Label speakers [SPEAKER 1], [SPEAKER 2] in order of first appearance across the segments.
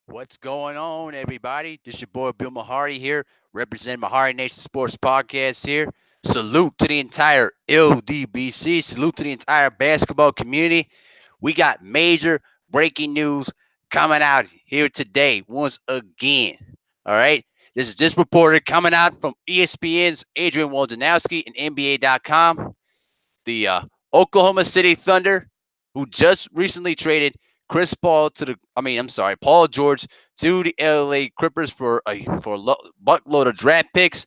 [SPEAKER 1] What's going on, everybody? This your boy Bill Mahari here, representing Mahari Nation Sports Podcast here. Salute to the entire LDBC. Salute to the entire basketball community. We got major breaking news coming out here today once again. All right. This is just reported coming out from ESPN's Adrian Wojnarowski and NBA.com. The Oklahoma City Thunder, who just recently traded Chris Paul to the, Paul George to the LA Clippers for a buttload of draft picks.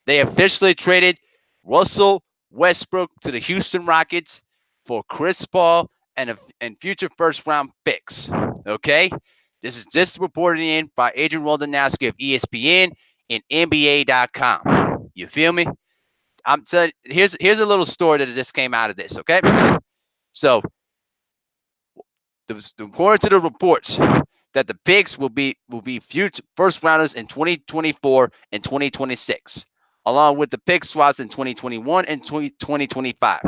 [SPEAKER 1] They officially traded Russell Westbrook to the Houston Rockets for Chris Paul and future first round picks. Okay, this is just reported in by Adrian Wojnarowski of ESPN and NBA.com. You feel me? I'm telling. Here's a little story that just came out of this. Okay, so according to the reports, that the picks will be future first rounders in 2024 and 2026, along with the pick swaps in 2021 and 2025.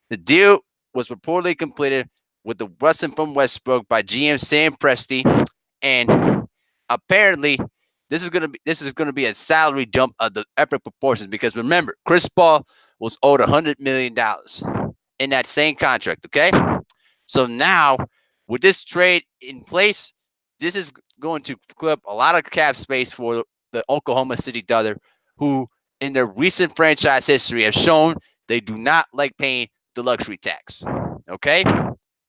[SPEAKER 1] The deal was reportedly completed with the Russell from Westbrook by GM Sam Presti, and apparently this is gonna be a salary dump of the epic proportions because remember, Chris Paul was owed $100 million in that same contract. Okay, so now with this trade in place, this is going to clip a lot of cap space for the Oklahoma City Thunder, who in their recent franchise history have shown they do not like paying the luxury tax. Okay,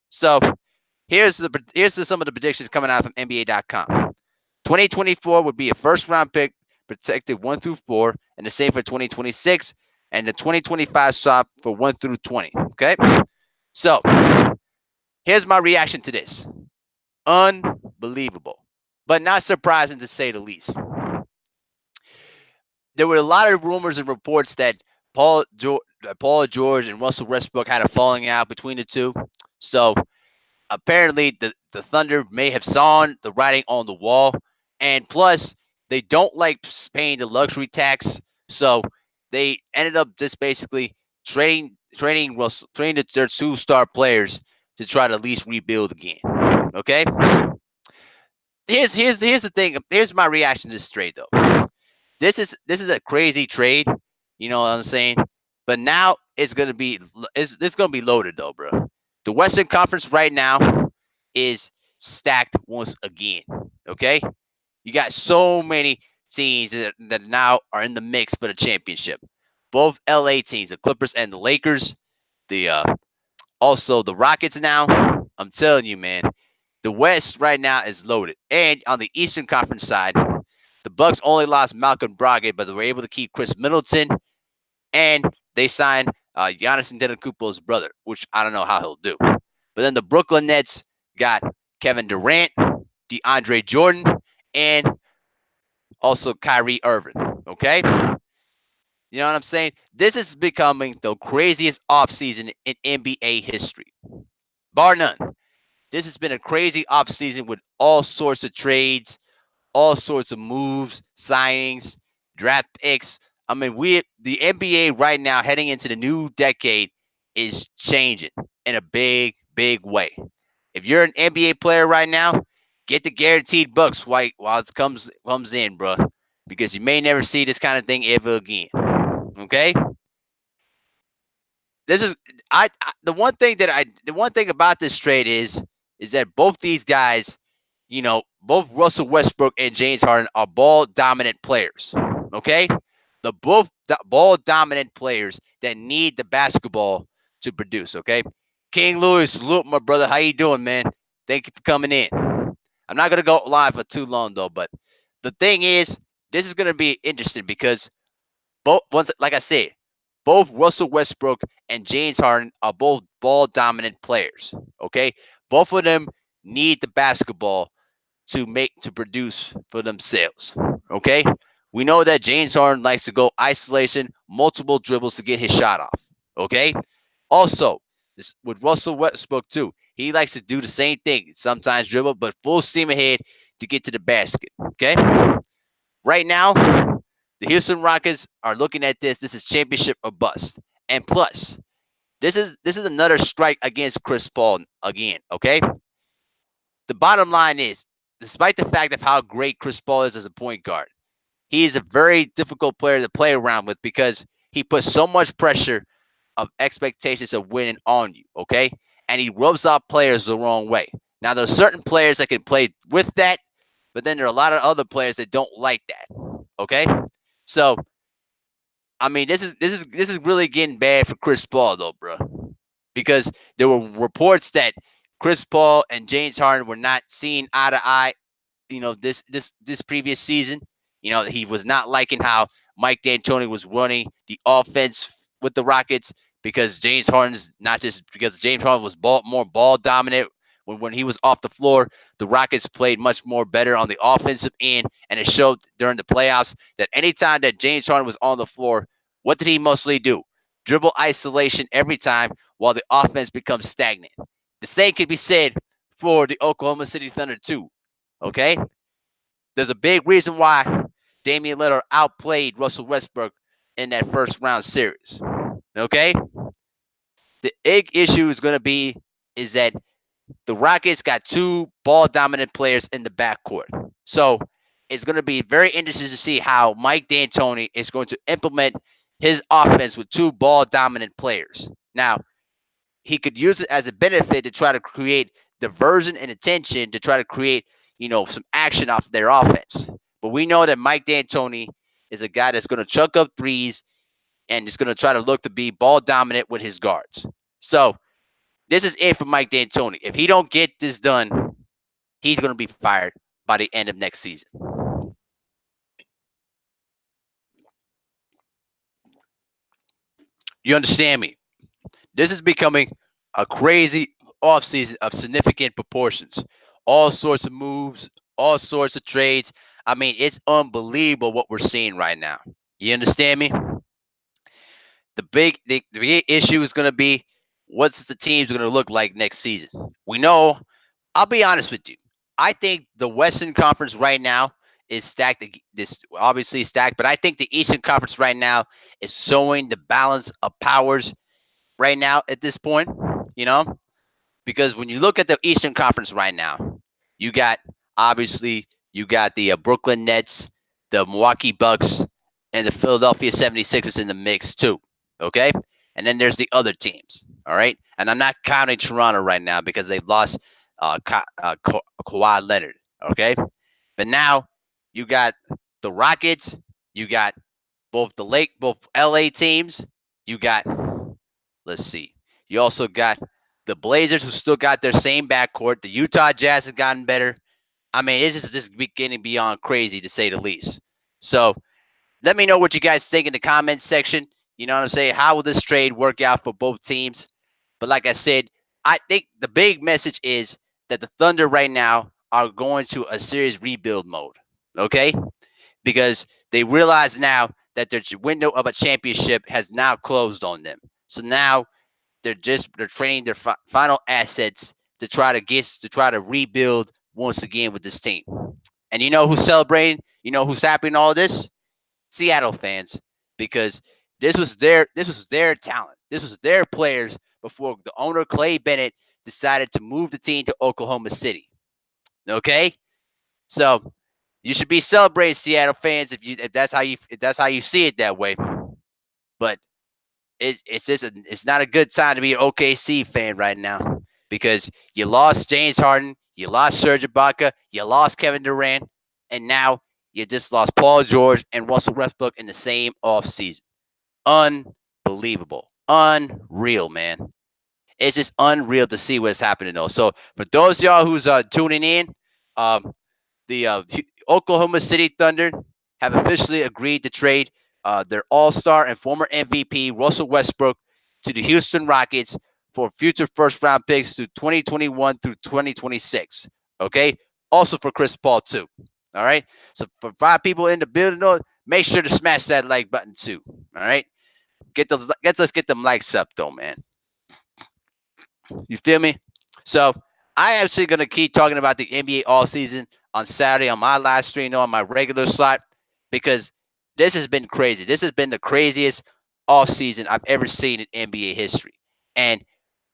[SPEAKER 1] so here's some of the predictions coming out from NBA.com. 2024 would be a first round pick protected 1 through 4, and the same for 2026, and the 2025 swap for 1 through 20. Okay, so here's my reaction to this. Unbelievable, but not surprising to say the least. There were a lot of rumors and reports that Paul George and Russell Westbrook had a falling out between the two. So apparently the Thunder may have saw the writing on the wall, and plus they don't like paying the luxury tax, so they ended up just basically trading their two-star players to try to at least rebuild again. Okay, here's the thing. Here's my reaction to this trade though. This is a crazy trade. You know what I'm saying? But now it's gonna be loaded though, bro. The Western Conference right now is stacked once again. Okay, you got so many teams that now are in the mix for the championship. Both LA teams, the Clippers and the Lakers, the also the Rockets. Now, I'm telling you, man, the West right now is loaded. And on the Eastern Conference side, the Bucks only lost Malcolm Brogdon, but they were able to keep Chris Middleton, and they signed Giannis Antetokounmpo's brother, which I don't know how he'll do. But then the Brooklyn Nets got Kevin Durant, DeAndre Jordan, and also Kyrie Irving. Okay? You know what I'm saying? This is becoming the craziest offseason in NBA history. Bar none. This has been a crazy offseason with all sorts of trades, all sorts of moves, signings, draft picks. I mean, the NBA right now heading into the new decade is changing in a big, big way. If you're an NBA player right now, get the guaranteed bucks while it comes in, bro, because you may never see this kind of thing ever again. Okay, this is the one thing about this trade is that both these guys, both Russell Westbrook and James Harden are ball dominant players. Okay, the both ball dominant players that need the basketball to produce. Okay, King Louis, salute my brother. How you doing, man? Thank you for coming in. I'm not gonna go live for too long though, but the thing is, this is gonna be interesting because like I said, both Russell Westbrook and James Harden are both ball dominant players. Okay, both of them need the basketball to produce for themselves. Okay, we know that James Harden likes to go isolation, multiple dribbles to get his shot off. Okay, also with Russell Westbrook too, he likes to do the same thing. Sometimes dribble, but full steam ahead to get to the basket. Okay, right now the Houston Rockets are looking at this. This is championship or bust. And plus, this is another strike against Chris Paul again. Okay. The bottom line is despite the fact of how great Chris Paul is as a point guard, he is a very difficult player to play around with because he puts so much pressure of expectations of winning on you, okay? And he rubs off players the wrong way. Now, there's certain players that can play with that, but then there are a lot of other players that don't like that, okay? So, I mean, this is really getting bad for Chris Paul, though, bro, because there were reports that Chris Paul and James Harden were not seeing eye to eye, this previous season. He was not liking how Mike D'Antoni was running the offense with the Rockets because James Harden's not just because James Harden was more ball dominant when he was off the floor. The Rockets played much more better on the offensive end, and it showed during the playoffs that anytime that James Harden was on the floor, what did he mostly do? Dribble isolation every time while the offense becomes stagnant. The same could be said for the Oklahoma City Thunder too. Okay? There's a big reason why Damian Lillard outplayed Russell Westbrook in that first round series. Okay? The big issue is going to be is that the Rockets got two ball dominant players in the backcourt. So it's going to be very interesting to see how Mike D'Antoni is going to implement his offense with two ball dominant players. Now, he could use it as a benefit to try to create diversion and attention to try to create, some action off of their offense. But we know that Mike D'Antoni is a guy that's going to chuck up threes and is going to try to look to be ball dominant with his guards. So this is it for Mike D'Antoni. If he don't get this done, he's going to be fired by the end of next season. You understand me? This is becoming a crazy offseason of significant proportions. All sorts of moves, all sorts of trades. I mean, it's unbelievable what we're seeing right now. You understand me? The big issue is going to be what's the teams going to look like next season. We know, I'll be honest with you. I think the Western Conference right now is stacked. This obviously stacked, but I think the Eastern Conference right now is showing the balance of powers right now at this point, because when you look at the Eastern Conference right now, you got the Brooklyn Nets, the Milwaukee Bucks, and the Philadelphia 76ers in the mix too. Okay? And then there's the other teams. All right? And I'm not counting Toronto right now because they've lost Kawhi Leonard. Okay? But now you got the Rockets, you got both LA teams, you got, let's see, you also got the Blazers, who still got their same backcourt. The Utah Jazz has gotten better. I mean, it's just getting beyond crazy, to say the least. So let me know what you guys think in the comments section. You know what I'm saying? How will this trade work out for both teams? But like I said, I think the big message is that the Thunder right now are going to a serious rebuild mode, okay? Because they realize now that their window of a championship has now closed on them. So now they're training their final assets to try to rebuild once again with this team. And you know who's celebrating? You know who's happy in all this? Seattle fans, because this was their talent. This was their players before the owner Clay Bennett decided to move the team to Oklahoma City. Okay? So you should be celebrating, Seattle fans, if that's how you see it that way. But it's not a good time to be an OKC fan right now, because you lost James Harden, you lost Serge Ibaka, you lost Kevin Durant, and now you just lost Paul George and Russell Westbrook in the same offseason. Unbelievable. Unreal, man. It's just unreal to see what's happening, though. So for those of y'all who's tuning in, the Oklahoma City Thunder have officially agreed to trade their all-star and former MVP Russell Westbrook to the Houston Rockets for future first-round picks to 2021 through 2026. Okay? Also for Chris Paul, too. All right? So for 5 people in the building, make sure to smash that like button, too. All right? Let's get them likes up, though, man. You feel me? So I actually going to keep talking about the NBA all season on Saturday on my live stream on my regular slot, because this has been crazy. This has been the craziest off season I've ever seen in NBA history. And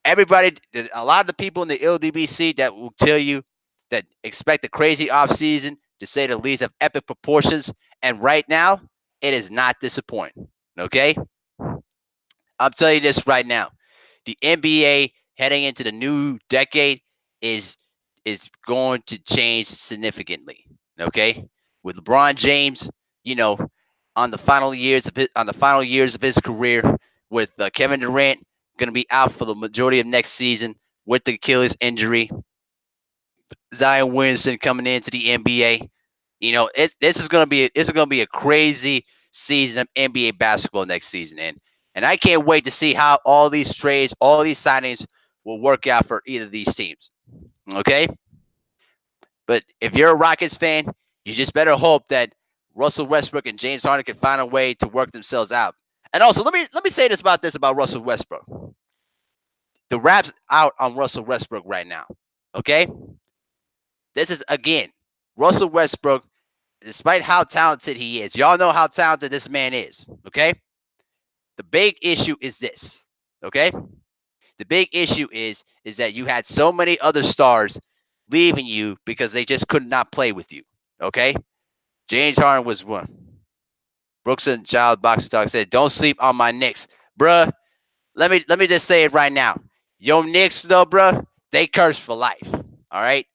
[SPEAKER 1] a lot of the people in the LDBC that will tell you that expect a crazy offseason, to say the least, of epic proportions. And right now, it is not disappointing. Okay? I'm telling you this right now. The NBA heading into the new decade is going to change significantly. Okay? With LeBron James, you know, on the final years of his career, with Kevin Durant going to be out for the majority of next season with the Achilles injury. Zion Williamson coming into the NBA. This is gonna be a crazy season of NBA basketball next season, and I can't wait to see how all these trades, all these signings will work out for either of these teams. Okay, but if you're a Rockets fan, you just better hope that Russell Westbrook and James Harden can find a way to work themselves out. And also, let me say this about Russell Westbrook. The rap's out on Russell Westbrook right now. Okay, this is again Russell Westbrook. Despite how talented he is, y'all know how talented this man is. Okay, the big issue is this. Okay, the big issue is that you had so many other stars leaving you because they just could not play with you. Okay, James Harden was one. Brooks and Child Boxing Talk said, "Don't sleep on my Knicks, bruh." Let me just say it right now. Yo, Knicks though, bruh, they cursed for life. All right,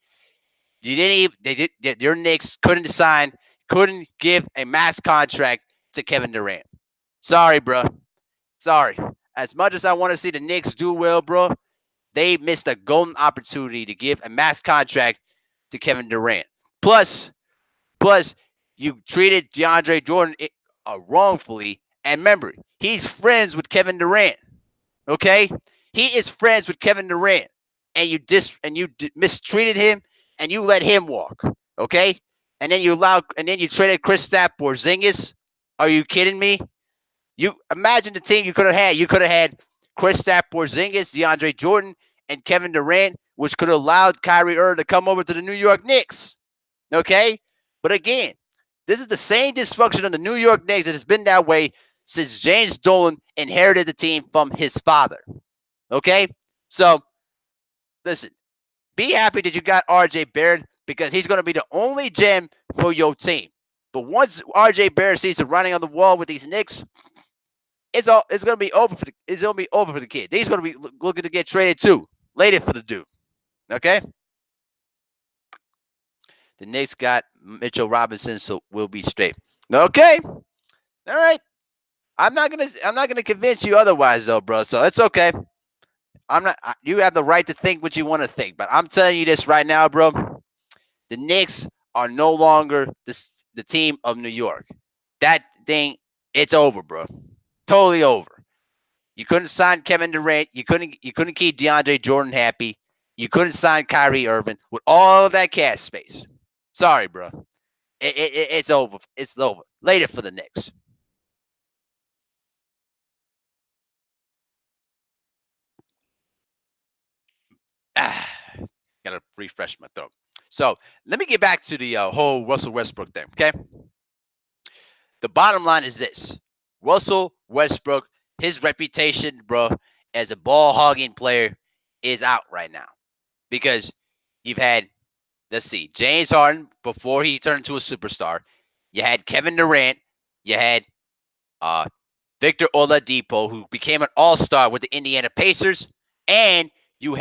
[SPEAKER 1] you didn't even your Knicks couldn't give a max contract to Kevin Durant. Sorry, bruh. Sorry. As much as I want to see the Knicks do well, bro, they missed a golden opportunity to give a max contract to Kevin Durant. Plus, you treated DeAndre Jordan wrongfully. And remember, he's friends with Kevin Durant. Okay, he is friends with Kevin Durant, and you mistreated him, and you let him walk. Okay, and then you traded Kristaps Porzingis. Are you kidding me? You imagine the team you could have had. You could have had Kristaps Porzingis, DeAndre Jordan, and Kevin Durant, which could have allowed Kyrie Irving to come over to the New York Knicks. Okay, but again, this is the same dysfunction of the New York Knicks that has been that way since James Dolan inherited the team from his father. Okay, so listen, be happy that you got RJ Barrett because he's going to be the only gem for your team. But once RJ Barrett sees the writing on the wall with these Knicks, it's going to be over for the kid. He's going to be looking to get traded too later for the dude. Okay. The Knicks got Mitchell Robinson, so we'll be straight. Okay. All right. I'm not gonna convince you otherwise, though, bro. So it's okay. I'm not. You have the right to think what you want to think, but I'm telling you this right now, bro. The Knicks are no longer the team of New York. That thing, it's over, bro. Totally over. You couldn't sign Kevin Durant. You couldn't keep DeAndre Jordan happy. You couldn't sign Kyrie Irving with all of that cash space. Sorry, bro. It's over. It's over. Later for the Knicks. Gotta refresh my throat. So let me get back to the whole Russell Westbrook thing. Okay. The bottom line is this: Russell Westbrook, his reputation, bro, as a ball hogging player, is out right now because you've had, let's see, James Harden before he turned into a superstar. You had Kevin Durant. You had uh, Victor Oladipo, who became an all-star with the Indiana Pacers, and you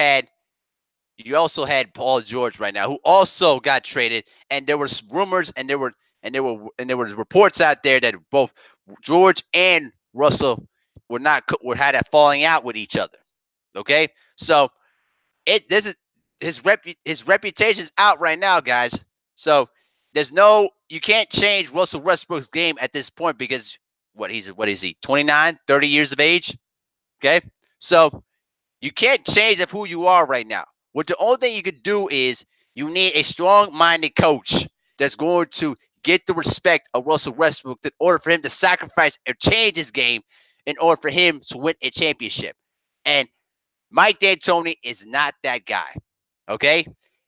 [SPEAKER 1] also had Paul George right now, who also got traded. And there was rumors, and there was reports out there that both George and Russell had a falling out with each other. Okay, so this is his reputation's out right now, guys. So you can't change Russell Westbrook's game at this point because what is he 29, 30 years of age? Okay, so you can't change up who you are right now. What the only thing you could do is you need a strong-minded coach that's going to get the respect of Russell Westbrook in order for him to sacrifice or change his game in order for him to win a championship. And Mike D'Antoni is not that guy. Okay?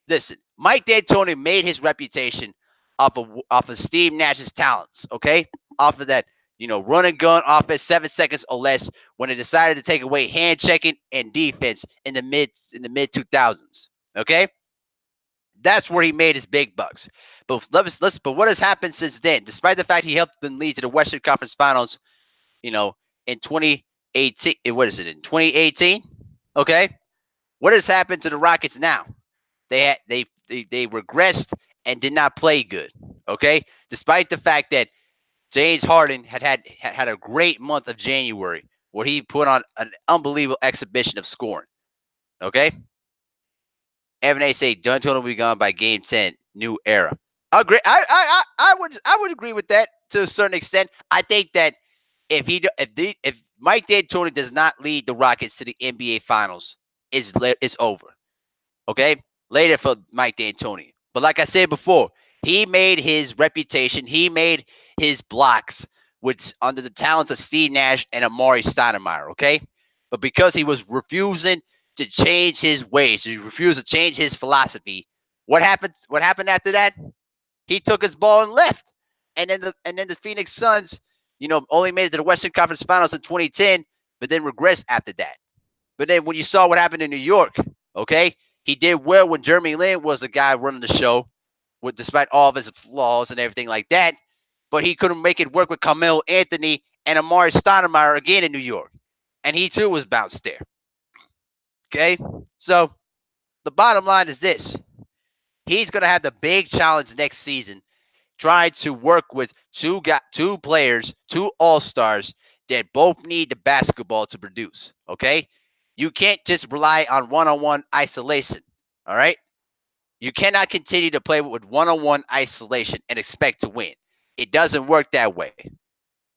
[SPEAKER 1] Listen, Mike D'Antoni made his reputation off of Steve Nash's talents, okay? Off of that, run and gun offense, 7 seconds or less, when they decided to take away hand checking and defense in the mid 2000s. Okay? That's where he made his big bucks. But what has happened since then? Despite the fact he helped them lead to the Western Conference Finals, you know, in 2018. What is it in 2018? Okay, what has happened to the Rockets now? They regressed and did not play good. Okay, despite the fact that James Harden had a great month of January where he put on an unbelievable exhibition of scoring. Okay, Evan A say D'Antoni will be gone by Game 10, new era. I agree. I would agree with that to a certain extent. I think that if Mike D'Antoni does not lead the Rockets to the NBA Finals, it's over. Okay, later for Mike D'Antoni. But like I said before, he made his reputation. He made his blocks with under the talents of Steve Nash and Amari Stoudemire. Okay, but because he was refusing to change his ways, he refused to change his philosophy. What happened? What happened after that? He took his ball and left, and then the Phoenix Suns, only made it to the Western Conference Finals in 2010, but then regressed after that. But then when you saw what happened in New York, okay, he did well when Jeremy Lin was the guy running the show, despite all of his flaws and everything like that. But he couldn't make it work with Carmelo Anthony and Amari Stoudemire again in New York, and he too was bounced there. Okay, so the bottom line is this: he's going to have the big challenge next season, trying to work with two players, two all-stars that both need the basketball to produce. Okay, you can't just rely on one-on-one isolation. All right, you cannot continue to play with one-on-one isolation and expect to win. It doesn't work that way.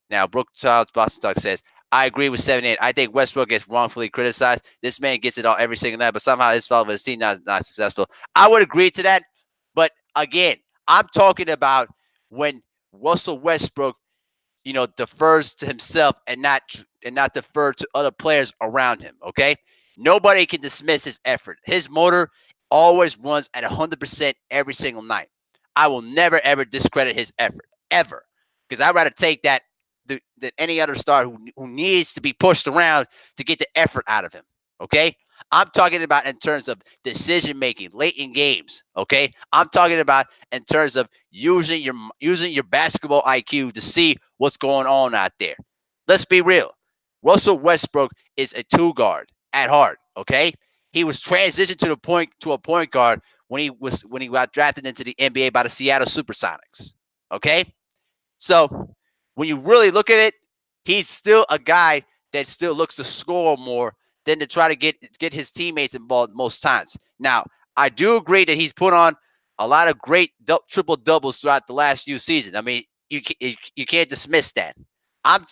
[SPEAKER 1] Now, Brooke Childs Boston Talk says, I agree with 7-8. I think Westbrook gets wrongfully criticized. This man gets it all every single night, but somehow his fault with his team not successful. I would agree to that. But again, I'm talking about when Russell Westbrook, defers to himself and not defer to other players around him. Okay, nobody can dismiss his effort. His motor always runs at 100% every single night. I will never ever discredit his effort ever, because I'd rather take that than any other star who needs to be pushed around to get the effort out of him. Okay, I'm talking about in terms of decision making late in games. Okay, I'm talking about in terms of using your basketball IQ to see what's going on out there. Let's be real. Russell Westbrook is a two guard at heart. Okay, he was transitioned to a point guard when he got drafted into the NBA by the Seattle Supersonics. Okay, so when you really look at it, he's still a guy that still looks to score more than to try to get his teammates involved most times. Now, I do agree that he's put on a lot of great triple doubles throughout the last few seasons. I mean, you can't dismiss that. I'm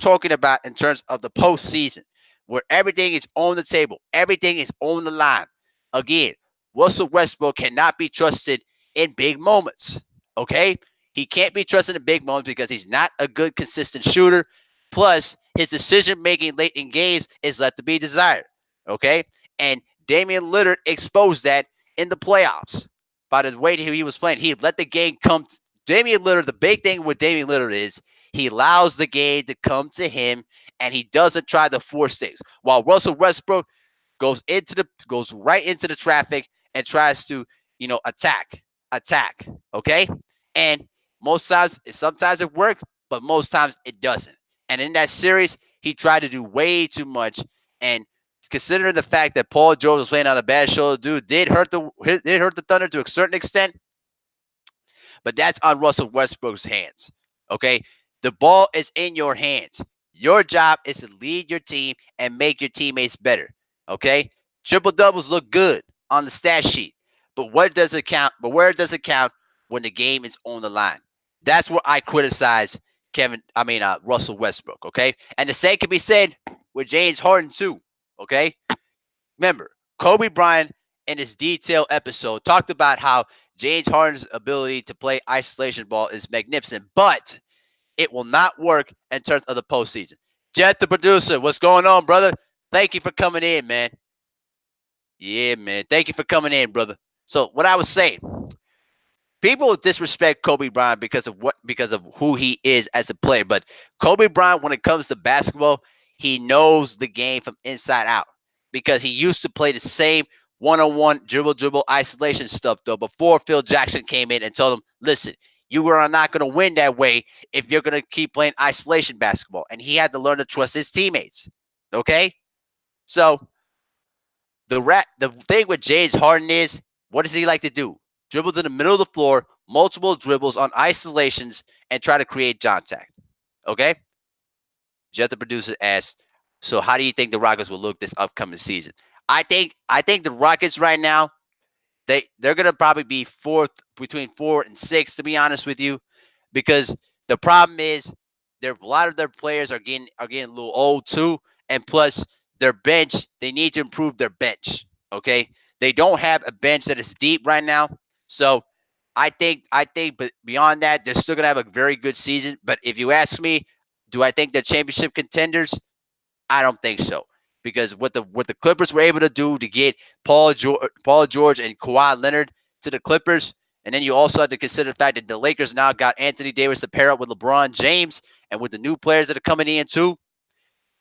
[SPEAKER 1] talking about in terms of the postseason, where everything is on the table, everything is on the line. Again, Russell Westbrook cannot be trusted in big moments. Okay, he can't be trusted in big moments because he's not a good, consistent shooter. Plus, his decision-making late in games is left to be desired. Okay, and Damian Lillard exposed that in the playoffs by the way he was playing. He let the game come. Damian Lillard, the big thing with Damian Lillard is he allows the game to come to him, and he doesn't try to force things. While Russell Westbrook goes right into the traffic and tries to, attack. Okay, and sometimes it works, but most times it doesn't. And in that series, he tried to do way too much. And considering the fact that Paul George was playing on a bad shoulder, dude, did hurt the Thunder to a certain extent. But that's on Russell Westbrook's hands. Okay, the ball is in your hands. Your job is to lead your team and make your teammates better. Okay, triple doubles look good on the stat sheet, but where does it count when the game is on the line? That's where I criticize Russell Westbrook. Okay, and the same can be said with James Harden too. Okay, remember Kobe Bryant in his detailed episode talked about how James Harden's ability to play isolation ball is magnificent, but it will not work in terms of the postseason. Jet, the producer, what's going on, brother? Thank you for coming in, man. Yeah, man. Thank you for coming in, brother. So what I was saying, people disrespect Kobe Bryant because of who he is as a player. But Kobe Bryant, when it comes to basketball, he knows the game from inside out because he used to play the same one-on-one dribble isolation stuff though before Phil Jackson came in and told him, listen, you are not going to win that way if you're going to keep playing isolation basketball. And he had to learn to trust his teammates. Okay? So the thing with James Harden is, what does he like to do? Dribbles in the middle of the floor, multiple dribbles on isolations, and try to create contact. Okay? Jeff the producer asks, so how do you think the Rockets will look this upcoming season? I think the Rockets right now, they're gonna probably be fourth, between 4 and 6, to be honest with you, because the problem is a lot of their players are getting a little old too, and plus their bench, they need to improve their bench. Okay, they don't have a bench that is deep right now, so I think, but beyond that, they're still gonna have a very good season. But if you ask me, do I think they're championship contenders? I don't think so, because what the Clippers were able to do to get Paul George and Kawhi Leonard to the Clippers, and then you also have to consider the fact that the Lakers now got Anthony Davis to pair up with LeBron James, and with the new players that are coming in too,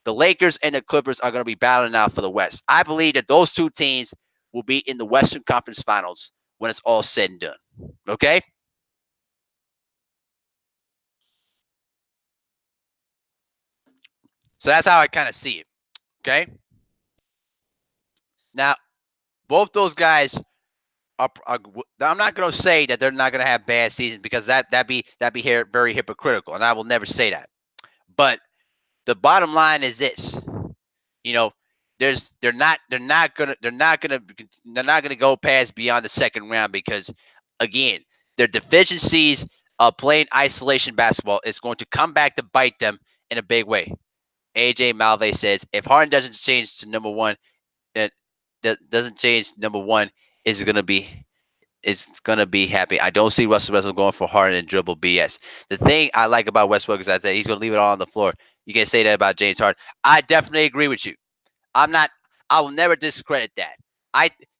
[SPEAKER 1] the Lakers and the Clippers are going to be battling out for the West. I believe that those two teams will be in the Western Conference Finals when it's all said and done. Okay? So that's how I kind of see it. Okay? Now, both those guys I'm not going to say that they're not going to have bad seasons, because that'd be very hypocritical, and I will never say that. But the bottom line is this: you know, they're not gonna go past beyond the second round, because again, their deficiencies of playing isolation basketball is going to come back to bite them in a big way. AJ Malve says, if Harden doesn't change to number one, that doesn't change number one, is going to be it's gonna be happy. I don't see Russell Westbrook going for Harden and dribble BS. The thing I like about Westbrook is that he's gonna leave it all on the floor. You can say that about James Harden. I definitely agree with you. I'm not. I will never discredit that.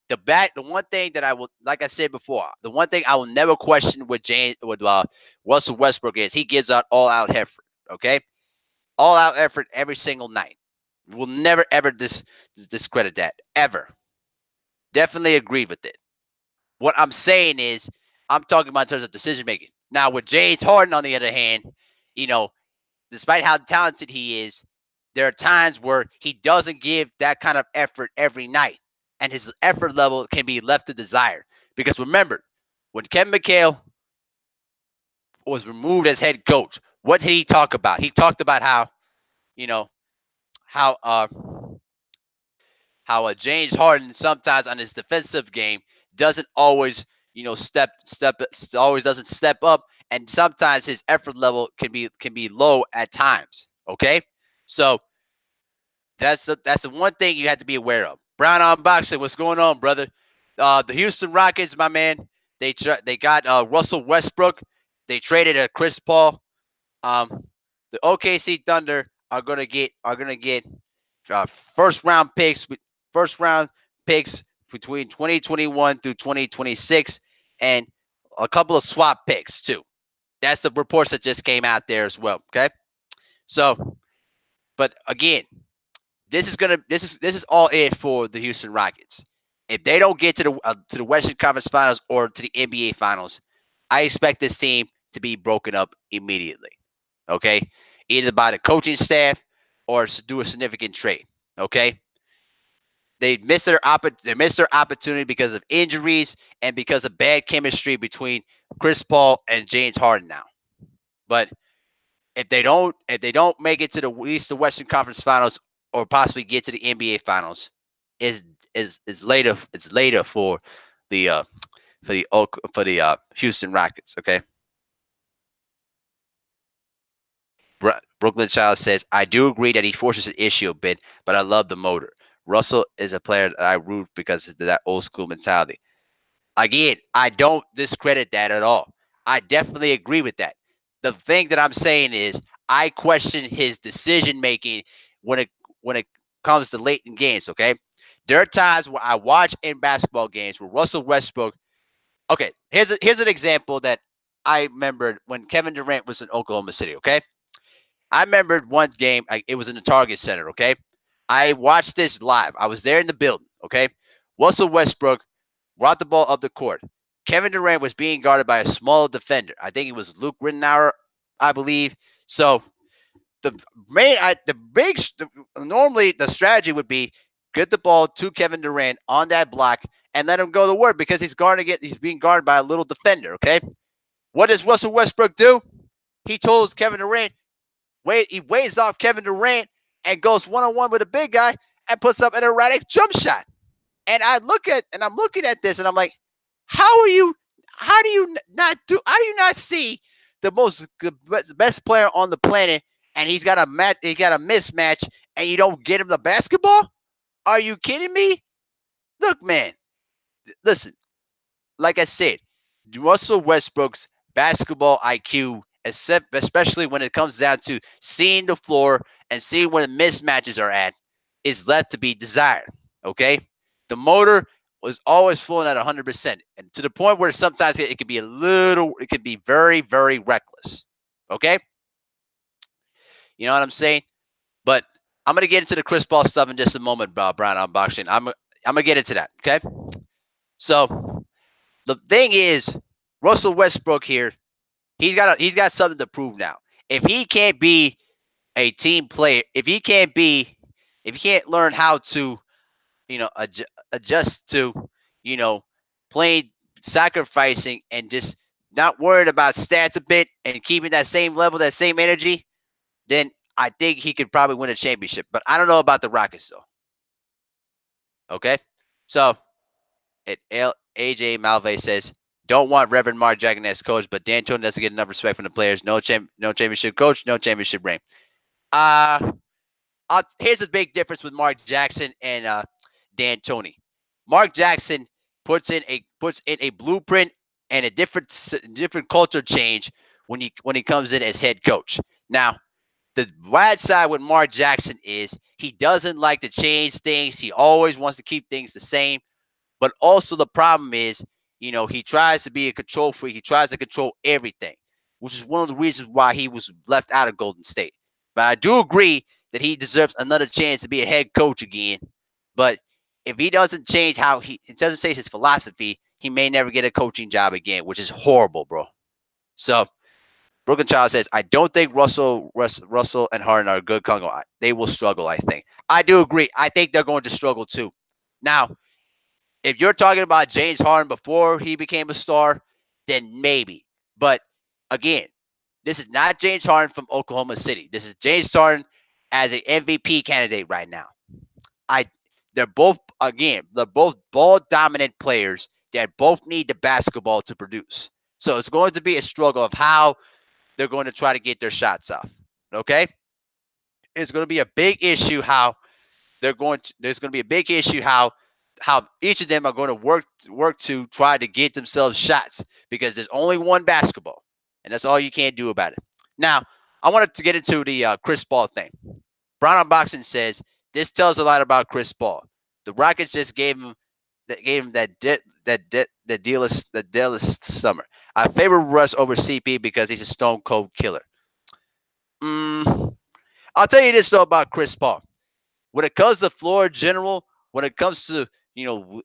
[SPEAKER 1] The one thing that I will, like I said before, the one thing I will never question with Russell Westbrook is he gives out all out effort. Okay, all out effort every single night. We'll never ever discredit that ever. Definitely agree with it. What I'm saying is, I'm talking about in terms of decision making. Now, with James Harden, on the other hand, you know, despite how talented he is, there are times where he doesn't give that kind of effort every night, and his effort level can be left to desire. Because remember, when Kevin McHale was removed as head coach, what did he talk about? He talked about how, you know, how James Harden sometimes on his defensive game doesn't always, always doesn't step up, and sometimes his effort level can be low at times. Okay, so that's the one thing you have to be aware of. Brown Unboxing, what's going on, brother? The Houston Rockets, my man, they got Russell Westbrook. They traded a Chris Paul. The OKC Thunder are gonna get uh, first round picks first round picks between 2021 through 2026, and a couple of swap picks too. That's the reports that just came out there as well. Okay, so but again, this is all it for the Houston Rockets. If they don't get to the Western Conference Finals or to the NBA Finals, I expect this team to be broken up immediately. Okay, either by the coaching staff or do a significant trade. Okay, they missed their opportunity because of injuries and because of bad chemistry between Chris Paul and James Harden now. But if they don't make it to at least the Western Conference Finals or possibly get to the NBA Finals, is later. It's later for the Houston Rockets. Okay. Brooklyn Child says, I do agree that he forces an issue a bit, but I love the motor. Russell is a player that I root because of that old school mentality. Again, I don't discredit that at all. I definitely agree with that. The thing that I'm saying is, I question his decision making when it comes to late in games. Okay, there are times where I watch in basketball games where Russell Westbrook. Okay, here's an example that I remembered when Kevin Durant was in Oklahoma City. Okay, I remembered one game. It was in the Target Center. Okay, I watched this live. I was there in the building. Okay, Russell Westbrook brought the ball up the court. Kevin Durant was being guarded by a small defender. I think it was Luke Rittenauer, I believe. So normally the strategy would be get the ball to Kevin Durant on that block and let him go to work because he's guarding it. He's being guarded by a little defender. Okay, what does Russell Westbrook do? He told Kevin Durant, he waves off Kevin Durant and goes one-on-one with a big guy and puts up an erratic jump shot. And I'm looking at this and I'm like, how do you not see the best player on the planet and he got a mismatch and you don't get him the basketball? Are you kidding me? Look, man, listen, like I said, Russell Westbrook's basketball IQ, especially when it comes down to seeing the floor and seeing where the mismatches are at, is left to be desired. Okay, the motor was always flowing at 100%, and to the point where sometimes it could be it could be very, very reckless. Okay, you know what I'm saying? But I'm gonna get into the Chris Paul stuff in just a moment, Brown Unboxing. I'm gonna get into that. Okay, so the thing is, Russell Westbrook here, he's got something to prove now. If he can't be a team player, if he can't learn how to, adjust to, playing, sacrificing, and just not worried about stats a bit and keeping that same level, that same energy, then I think he could probably win a championship. But I don't know about the Rockets though. Okay, so AJ Malve says, don't want Reverend Mark Jackson as coach, but D'Antoni doesn't get enough respect from the players. No championship coach, no championship ring. Here's a big difference with Mark Jackson and D'Antoni. Mark Jackson puts in a blueprint and a different culture change when he comes in as head coach. Now, the bad side with Mark Jackson is he doesn't like to change things. He always wants to keep things the same. But also the problem is, he tries to be a control freak. He tries to control everything, which is one of the reasons why he was left out of Golden State. But I do agree that he deserves another chance to be a head coach again. But if he doesn't change it doesn't say his philosophy, he may never get a coaching job again, which is horrible, bro. So Broken Child says, I don't think Russell and Harden are a good combo. They will struggle, I think. I do agree. I think they're going to struggle too. Now, if you're talking about James Harden before he became a star, then maybe. But again, this is not James Harden from Oklahoma City. This is James Harden as an MVP candidate right now. They're both ball dominant players that both need the basketball to produce. So it's going to be a struggle of how they're going to try to get their shots off. Okay? It's going to be a big issue how there's going to be a big issue how each of them are going to work to try to get themselves shots because there's only one basketball, and that's all you can do about it. Now, I wanted to get into the Chris Paul thing. Brown Unboxing says this tells a lot about Chris Paul. The Rockets just gave him that dealest summer. I favor Russ over CP because he's a stone cold killer. I'll tell you this though about Chris Paul. When it comes to floor general, when it comes to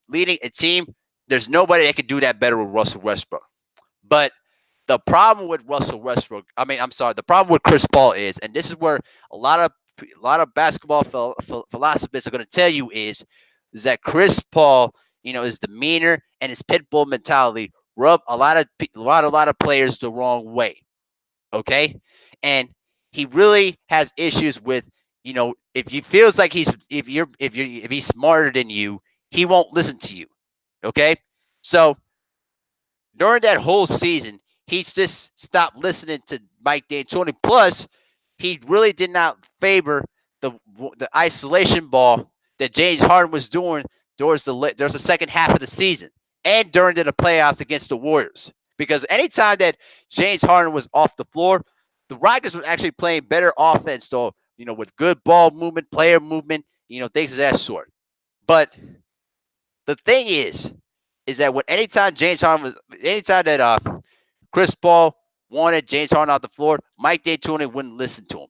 [SPEAKER 1] leading a team, there's nobody that can do that better with Russell Westbrook. But the problem with the problem with Chris Paul is, and this is where a lot of basketball philosophers are going to tell you is that Chris Paul, his demeanor and his pit bull mentality rub a lot of players the wrong way. Okay, and he really has issues with, if he feels like if he's smarter than you, he won't listen to you. Okay, so during that whole season, he just stopped listening to Mike D'Antoni. Plus, he really did not favor the isolation ball that James Harden was doing towards the second half of the season and during the playoffs against the Warriors. Because anytime that James Harden was off the floor, the Rockets were actually playing better offense, though, with good ball movement, player movement, things of that sort. But the thing is that anytime that Chris Paul wanted James Harden off the floor, Mike D'Antoni wouldn't listen to him.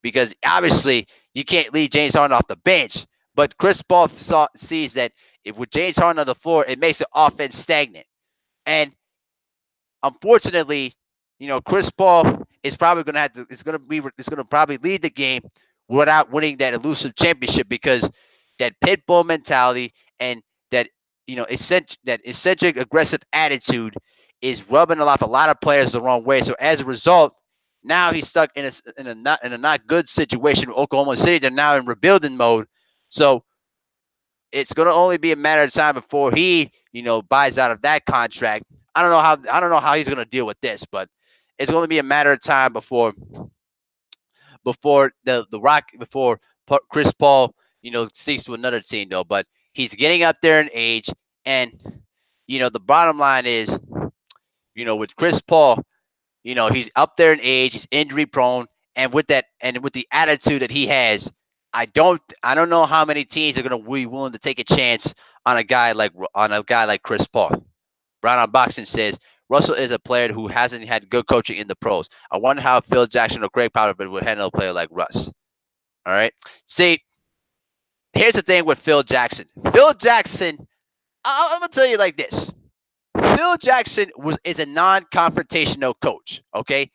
[SPEAKER 1] Because obviously you can't leave James Harden off the bench. But Chris Paul sees that if with James Harden on the floor, it makes the offense stagnant. And unfortunately, Chris Paul is probably going to have to. It's going to probably lead the game without winning that elusive championship because that pit bull mentality and that eccentric aggressive attitude is rubbing a lot of players the wrong way. So as a result, now he's stuck in a not good situation with Oklahoma City. They're now in rebuilding mode. So it's going to only be a matter of time before he, buys out of that contract. I don't know how he's going to deal with this, but it's going to be a matter of time before Chris Paul, seeks to another team though. But he's getting up there in age, and the bottom line is, with Chris Paul, he's up there in age, he's injury prone, and with the attitude that he has, I don't know how many teams are going to be willing to take a chance on a guy like Chris Paul. Brown on Boxing says Russell is a player who hasn't had good coaching in the pros. I wonder how Phil Jackson or Greg Popovich would handle a player like Russ. All right. See, here's the thing with Phil Jackson. Phil Jackson, I'm gonna tell you like this. Phil Jackson is a non-confrontational coach. Okay,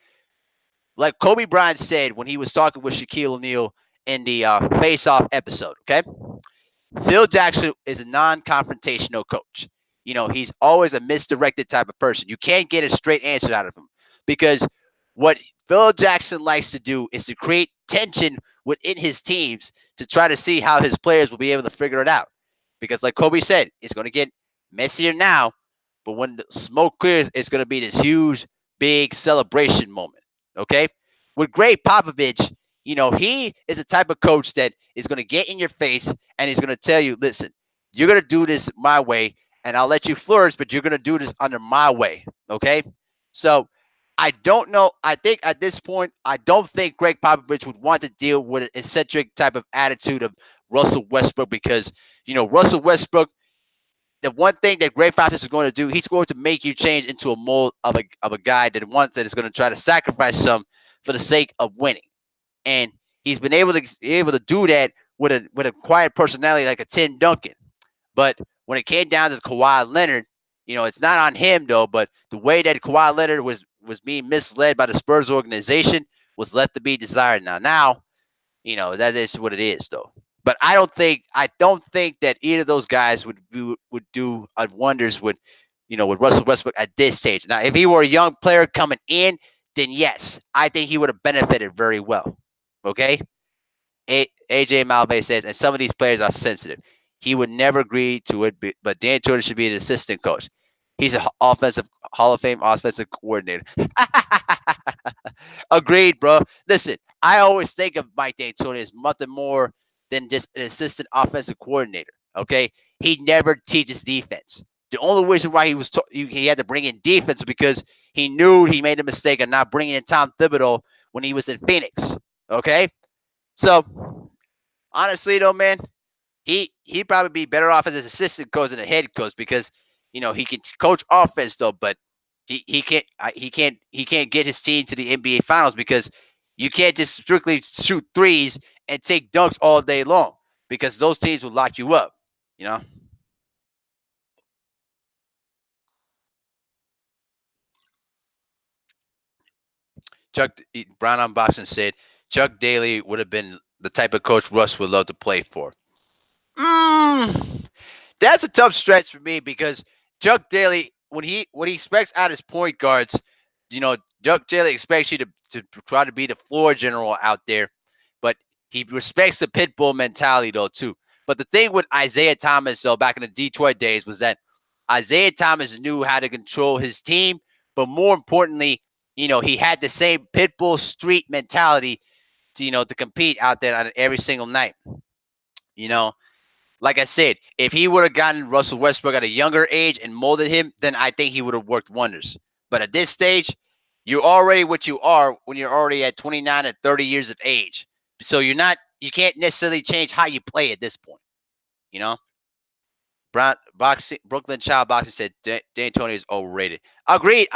[SPEAKER 1] like Kobe Bryant said when he was talking with Shaquille O'Neal in the face-off episode. Okay, Phil Jackson is a non-confrontational coach. He's always a misdirected type of person. You can't get a straight answer out of him because what Phil Jackson likes to do is to create tension within his teams to try to see how his players will be able to figure it out. Because like Kobe said, it's going to get messier now, but when the smoke clears, it's going to be this huge, big celebration moment. Okay? With Greg Popovich, he is the type of coach that is going to get in your face and he's going to tell you, listen, you're going to do this my way and I'll let you flourish, but you're going to do this under my way. Okay? So I don't know. I think at this point, I don't think Greg Popovich would want to deal with an eccentric type of attitude of Russell Westbrook because, Russell Westbrook, the one thing that Greg Popovich is going to do, he's going to make you change into a mold of a guy that is going to try to sacrifice some for the sake of winning. And he's been able to do that with a quiet personality like a Tim Duncan. But when it came down to Kawhi Leonard, it's not on him though. But the way that Kawhi Leonard was being misled by the Spurs organization was left to be desired. Now, that is what it is though. But I don't think that either of those guys would do wonders with Russell Westbrook at this stage. Now, if he were a young player coming in, then yes, I think he would have benefited very well. Okay. AJ Malve says, and some of these players are sensitive. He would never agree to it, but Dan Jordan should be an assistant coach. He's an offensive Hall of Fame offensive coordinator. Agreed, bro. Listen, I always think of Mike D'Antoni as nothing more than just an assistant offensive coordinator. Okay, he never teaches defense. The only reason why he had to bring in defense because he knew he made a mistake of not bringing in Tom Thibodeau when he was in Phoenix. Okay, so honestly, though, man, he'd probably be better off as an assistant coach than a head coach because he can coach offense though, but he can't get his team to the NBA Finals because you can't just strictly shoot threes and take dunks all day long because those teams will lock you up. Chuck Brown on Boxing said Chuck Daly would have been the type of coach Russ would love to play for. That's a tough stretch for me because Chuck Daly, when he expects out his point guards, Chuck Daly expects you to try to be the floor general out there, but he respects the pit bull mentality though too. But the thing with Isaiah Thomas, though, back in the Detroit days, was that Isaiah Thomas knew how to control his team, but more importantly, he had the same pit bull street mentality to compete out there on every single night. Like I said, if he would have gotten Russell Westbrook at a younger age and molded him, then I think he would have worked wonders. But at this stage, you're already what you are when you're already at 29 and 30 years of age. So you can't necessarily change how you play at this point. Brooklyn Child Boxing said D'Antoni is overrated. Agreed.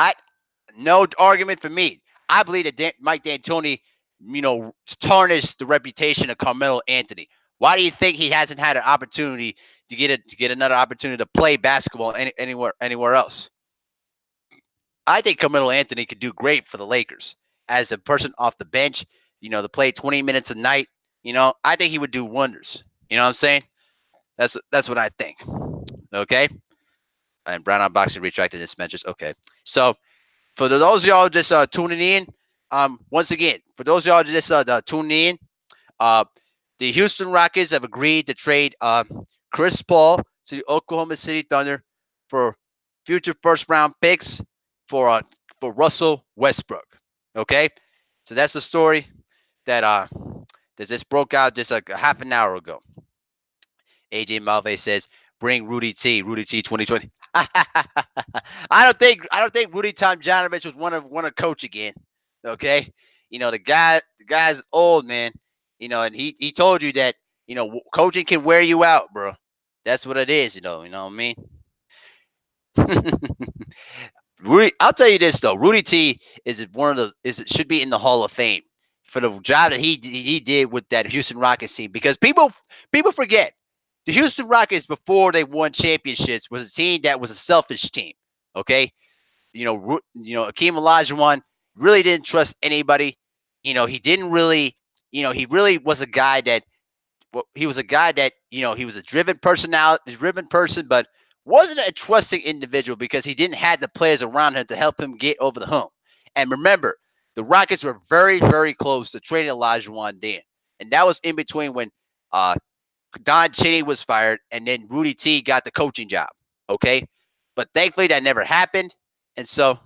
[SPEAKER 1] No argument for me. I believe that Mike D'Antoni, tarnished the reputation of Carmelo Anthony. Why do you think he hasn't had an opportunity to get another opportunity to play basketball anywhere else? I think Carmelo Anthony could do great for the Lakers as a person off the bench. To play 20 minutes a night. I think he would do wonders. You know what I'm saying? That's what I think. Okay. And Brown Unboxing retracted his mentions. Okay. So for those of y'all just tuning in, once again, for those of y'all just tuning in, uh, the Houston Rockets have agreed to trade Chris Paul to the Oklahoma City Thunder for future first round picks for Russell Westbrook. Okay, so that's the story that just broke out just like a half an hour ago. AJ Malve says, "Bring Rudy T. Rudy T. 2020." I don't think Rudy Tomjanovich would want to coach again. Okay, the guy's old, man. And he told you that coaching can wear you out, bro. That's what it is. You know what I mean. Rudy, I'll tell you this though. Rudy T is one of the should be in the Hall of Fame for the job that he did with that Houston Rockets team, because people forget the Houston Rockets before they won championships was a team that was a selfish team. Okay, Akeem Olajuwon really didn't trust anybody. He didn't really. He really was a guy that he was a guy that he was a driven person, but wasn't a trusting individual because he didn't have the players around him to help him get over the hump. And remember, the Rockets were very, very close to trading Olajuwon then, and that was in between when Don Cheney was fired and then Rudy T got the coaching job. Okay, but thankfully that never happened, and so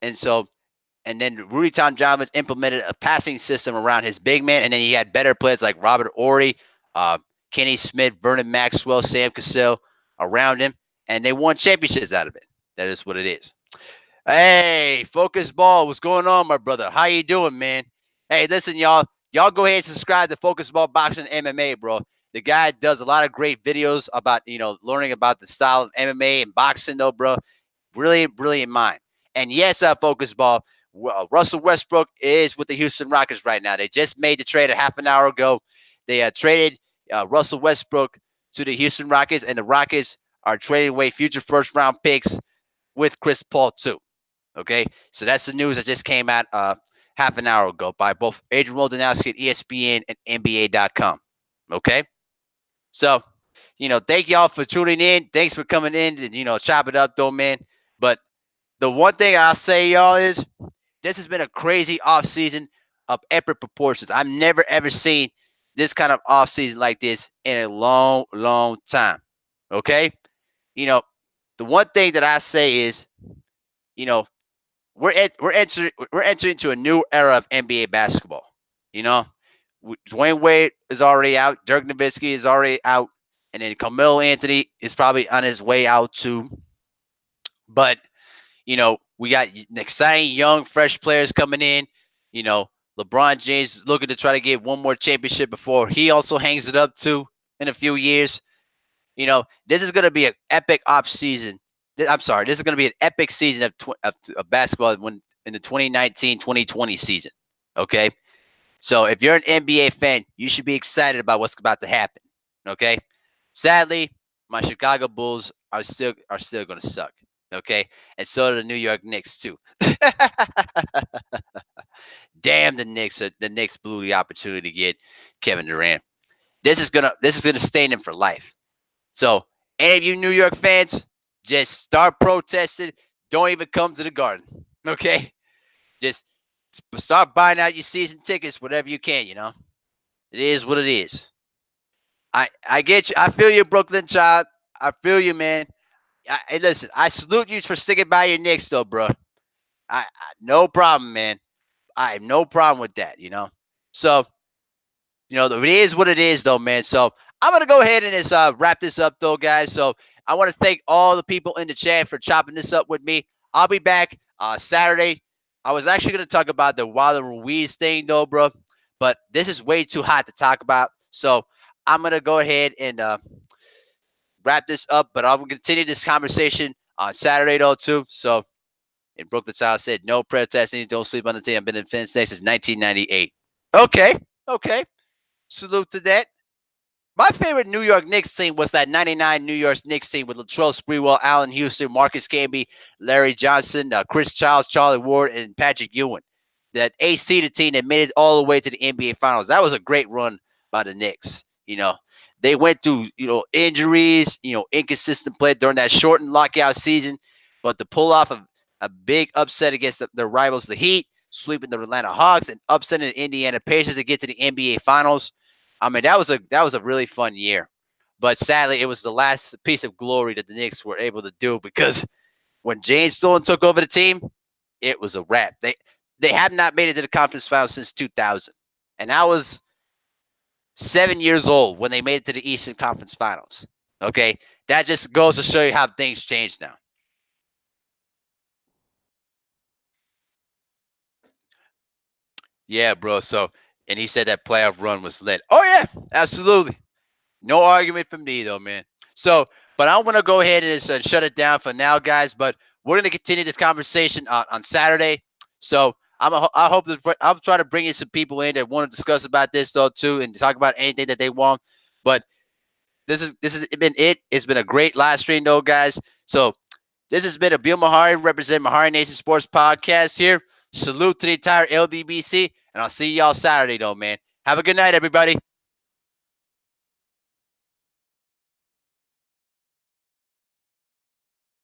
[SPEAKER 1] and so and then Rudy Tomjanovich implemented a passing system around his big man, and then he had better players like Robert Horry, Kenny Smith, Vernon Maxwell, Sam Cassell around him, and they won championships out of it. That is what it is. Hey, Focus Ball, what's going on, my brother? How you doing, man? Hey, listen, y'all. Y'all go ahead and subscribe to Focus Ball Boxing MMA, bro. The guy does a lot of great videos about, learning about the style of MMA and boxing, though, bro. Really, brilliant mind. And yes, Focus Ball, Russell Westbrook is with the Houston Rockets right now. They just made the trade a half an hour ago. They traded Russell Westbrook to the Houston Rockets, and the Rockets are trading away future first-round picks with Chris Paul, too. Okay, so that's the news that just came out half an hour ago by both Adrian Wojnarowski at ESPN and NBA.com. Okay, so thank y'all for tuning in. Thanks for coming in and chop it up, though, man. But the one thing I'll say, y'all, is this has been a crazy offseason of epic proportions. I've never ever seen this kind of offseason like this in a long, long time. Okay, the one thing that I say is, we're entering into a new era of NBA basketball. Dwayne Wade is already out. Dirk Nowitzki is already out, and then Carmelo Anthony is probably on his way out too. But we got exciting young, fresh players coming in. LeBron James looking to try to get one more championship before he also hangs it up too in a few years. This is going to be an epic off season. I'm sorry, this is going to be an epic season of basketball in the 2019-2020 season. Okay, so if you're an NBA fan, you should be excited about what's about to happen. Okay, sadly, my Chicago Bulls are still going to suck. Okay, and so do the New York Knicks too. Damn, the Knicks blew the opportunity to get Kevin Durant. This is gonna stain him for life. So, any of you New York fans, just start protesting. Don't even come to the Garden, okay? Just start buying out your season tickets, whatever you can. It is what it is. I get you. I feel you, Brooklyn child. I feel you, man. Hey, listen, I salute you for sticking by your Knicks, though, bro. No problem, man. I have no problem with that. So it is what it is, though, man. So I'm going to go ahead and just wrap this up, though, guys. So I want to thank all the people in the chat for chopping this up with me. I'll be back Saturday. I was actually going to talk about the Wilder Ruiz thing, though, bro. But this is way too hot to talk about. So I'm going to go ahead and wrap this up. But I will continue this conversation on Saturday, though, too. So in Brooklyn Style said, no protesting. Don't sleep on the team. I've been in Fence since 1998. Okay. Salute to that. My favorite New York Knicks team was that '99 New York Knicks team with Latrell Sprewell, Allen Houston, Marcus Camby, Larry Johnson, Chris Childs, Charlie Ward, and Patrick Ewing. That eight-seeded team that made it all the way to the NBA Finals. That was a great run by the Knicks. They went through injuries, inconsistent play during that shortened lockout season, but to pull off a big upset against their rivals, the Heat, sweeping the Atlanta Hawks, and upsetting the Indiana Pacers to get to the NBA Finals. I mean, that was a really fun year, but sadly, it was the last piece of glory that the Knicks were able to do because when James Dolan took over the team, it was a wrap. They have not made it to the conference finals since 2000, and I was 7 years old when they made it to the Eastern Conference Finals. Okay, that just goes to show you how things change now. Yeah, bro. So, and he said that playoff run was lit. Oh yeah, absolutely. No argument from me though, man. So, but I want to go ahead and shut it down for now, guys. But we're gonna continue this conversation on Saturday. So I hope that I'll try to bring in some people in that want to discuss about this though too, and talk about anything that they want. But this has been it. It's been a great live stream though, guys. So this has been Abil Mahari representing Mahari Nation Sports Podcast here. Salute to the entire LDBC, and I'll see y'all Saturday though, man. Have a good night, everybody.